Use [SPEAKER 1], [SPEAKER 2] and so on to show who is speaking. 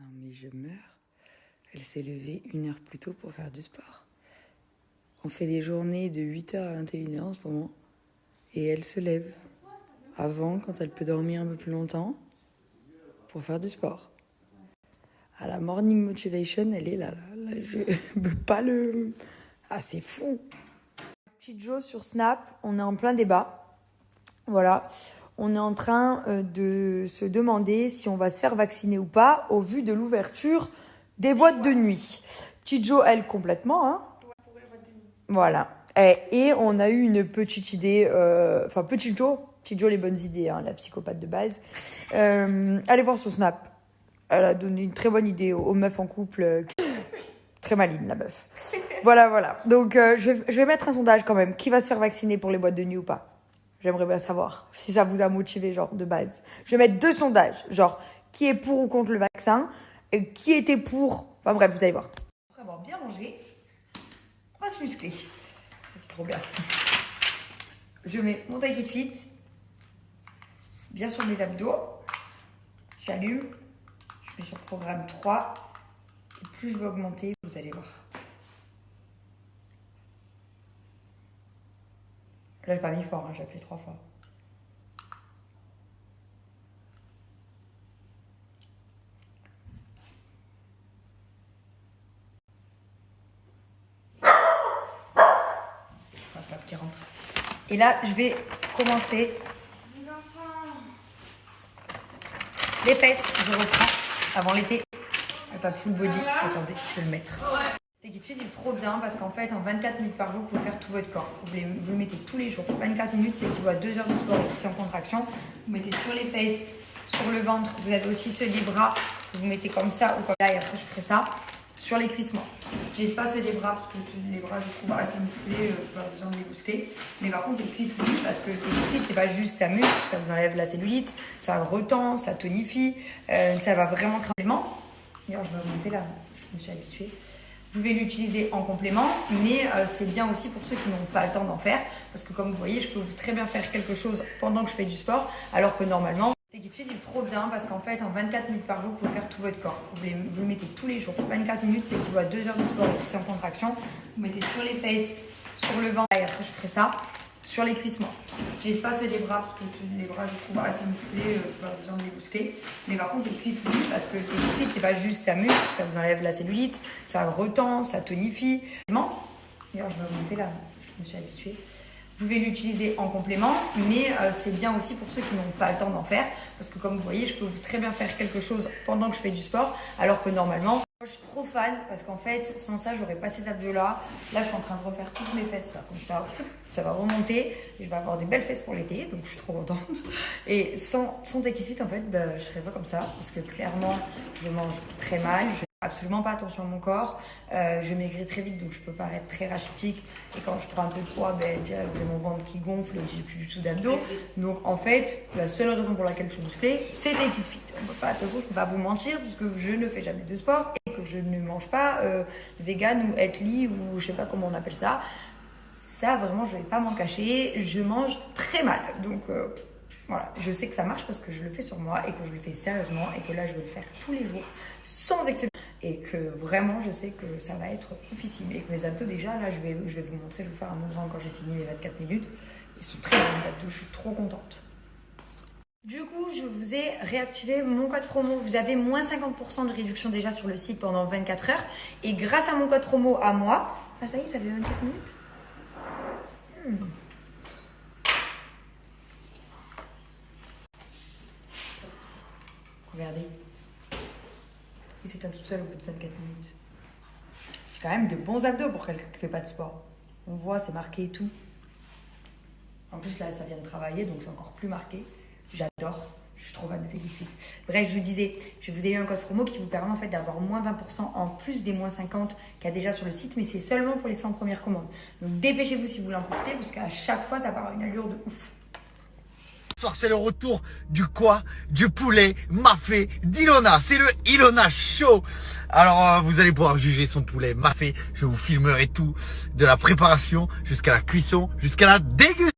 [SPEAKER 1] Non mais je meurs. Elle s'est levée 1 heure plus tôt pour faire du sport. On fait des journées de 8h à 21h en ce moment. Et elle se lève avant, quand elle peut dormir un peu plus longtemps, pour faire du sport. À la morning motivation, elle est là. Je peux pas le... Ah, c'est fou. Petite Jo sur Snap, on est en plein débat. Voilà. On est en train de se demander si on va se faire vacciner ou pas au vu de l'ouverture des boîtes de nuit. Petite Jo, elle, complètement. Hein. Voilà. Et on a eu une petite idée. Enfin, Petite Jo, les bonnes idées, hein, la psychopathe de base. Allez voir son Snap. Elle a donné une très bonne idée aux meufs en couple. Très maligne, la meuf. Voilà. Donc, je vais mettre un sondage quand même. Qui va se faire vacciner pour les boîtes de nuit ou pas ? J'aimerais bien savoir si ça vous a motivé, genre, de base. Je vais mettre 2 sondages. Genre, qui est pour ou contre le vaccin et qui était pour... Enfin bref, vous allez voir. Après avoir bien mangé, on va se muscler. Ça, c'est trop bien. Je mets mon Take It Fit bien sur mes abdos. J'allume. Je mets sur programme 3. Et plus je vais augmenter, vous allez voir. Là, j'ai pas mis fort, hein, j'ai appuyé 3 fois. Qui rentre. Et là, je vais commencer. Les fesses, je reprends avant l'été. Pas full body. Attendez, je vais le mettre. Take It Fit est trop bien parce qu'en fait, en 24 minutes par jour, vous pouvez faire tout votre corps. Vous le mettez tous les jours. 24 minutes, c'est équivaut à 2 heures de sport ici sans contraction. Vous mettez sur les fesses, sur le ventre. Vous avez aussi ceux des bras. Vous mettez comme ça ou comme ça. Et après, je ferai ça sur les cuisses. J'utilise pas ceux des bras parce que ceux des bras, je trouve assez musclés. Je n'ai pas besoin de les muscler. Mais par contre, les cuisses, oui, parce que les cuisses, c'est pas juste ça muscle, ça vous enlève la cellulite, ça retend, ça tonifie, ça va vraiment travailler. D'ailleurs, je vais remonter là, je me suis habituée. Vous pouvez l'utiliser en complément, mais c'est bien aussi pour ceux qui n'ont pas le temps d'en faire. Parce que comme vous voyez, je peux très bien faire quelque chose pendant que je fais du sport, alors que normalement, Take It Fit est trop bien parce qu'en fait, en 24 minutes par jour, vous pouvez faire tout votre corps. Vous le mettez tous les jours. 24 minutes, c'est équivaut à 2 heures de sport ici sans contraction. Vous mettez sur les fesses, sur le ventre, et après je ferai ça sur les cuisses. J'utilise pas ceux des bras parce que ceux des bras, je trouve assez musclés. Je n'ai pas besoin de les muscler. Mais par contre, les cuisses, oui, parce que les cuisses, c'est pas juste ça muscle, ça vous enlève la cellulite, ça retend, ça tonifie. D'ailleurs, je vais remonter là, je me suis habituée. Vous pouvez l'utiliser en complément, mais c'est bien aussi pour ceux qui n'ont pas le temps d'en faire. Parce que comme vous voyez, je peux très bien faire quelque chose pendant que je fais du sport, alors que normalement, je suis trop fan parce qu'en fait, sans ça, j'aurais pas ces abdos-là. Là, je suis en train de refaire toutes mes fesses, là, comme ça va remonter. Et je vais avoir des belles fesses pour l'été, donc je suis trop contente. Et sans Take It Fit, en fait, je serais pas comme ça. Parce que clairement, je mange très mal. Je fais absolument pas attention à mon corps. Je maigris très vite, donc je peux paraître très rachitique. Et quand je prends un peu de poids, direct, j'ai mon ventre qui gonfle et j'ai plus du tout d'abdos. Donc en fait, la seule raison pour laquelle je suis musclée, c'est Take It Fit. Attention, je peux pas vous mentir, puisque je ne fais jamais de sport et que je ne mange pas vegan ou healthy ou je sais pas comment on appelle ça. Ça, vraiment, je vais pas m'en cacher. Je mange très mal. Donc voilà, je sais que ça marche parce que je le fais sur moi et que je le fais sérieusement et que là, je vais le faire tous les jours sans exception. Et que vraiment, je sais que ça va être oufissime. Et que mes abdos, déjà, là, je vais vous montrer, je vais vous faire un mouvement quand j'ai fini mes 24 minutes. Ils sont très bons, les abdos, je suis trop contente. Du coup, je vous ai réactivé mon code promo. Vous avez moins 50% de réduction déjà sur le site pendant 24 heures. Et grâce à mon code promo à moi, ah ça y est, ça fait 24 minutes. Regardez. Il s'éteint tout seul au bout de 24 minutes. J'ai quand même de bons abdos pour quelqu'un qui ne fait pas de sport. On voit, c'est marqué et tout. En plus, là, ça vient de travailler, donc c'est encore plus marqué. J'adore. Je suis trop fan de Take It Fit. Bref, je vous disais, je vous ai eu un code promo qui vous permet en fait d'avoir moins 20% en plus des moins 50 qu'il y a déjà sur le site, mais c'est seulement pour les 100 premières commandes. Donc dépêchez-vous si vous voulez en profiter, parce qu'à chaque fois, ça part à une allure de ouf.
[SPEAKER 2] Ce soir, c'est le retour du quoi? Du poulet mafé d'Ilona. C'est le Ilona Show. Alors, vous allez pouvoir juger son poulet mafé. Je vous filmerai tout, de la préparation jusqu'à la cuisson, jusqu'à la dégustation.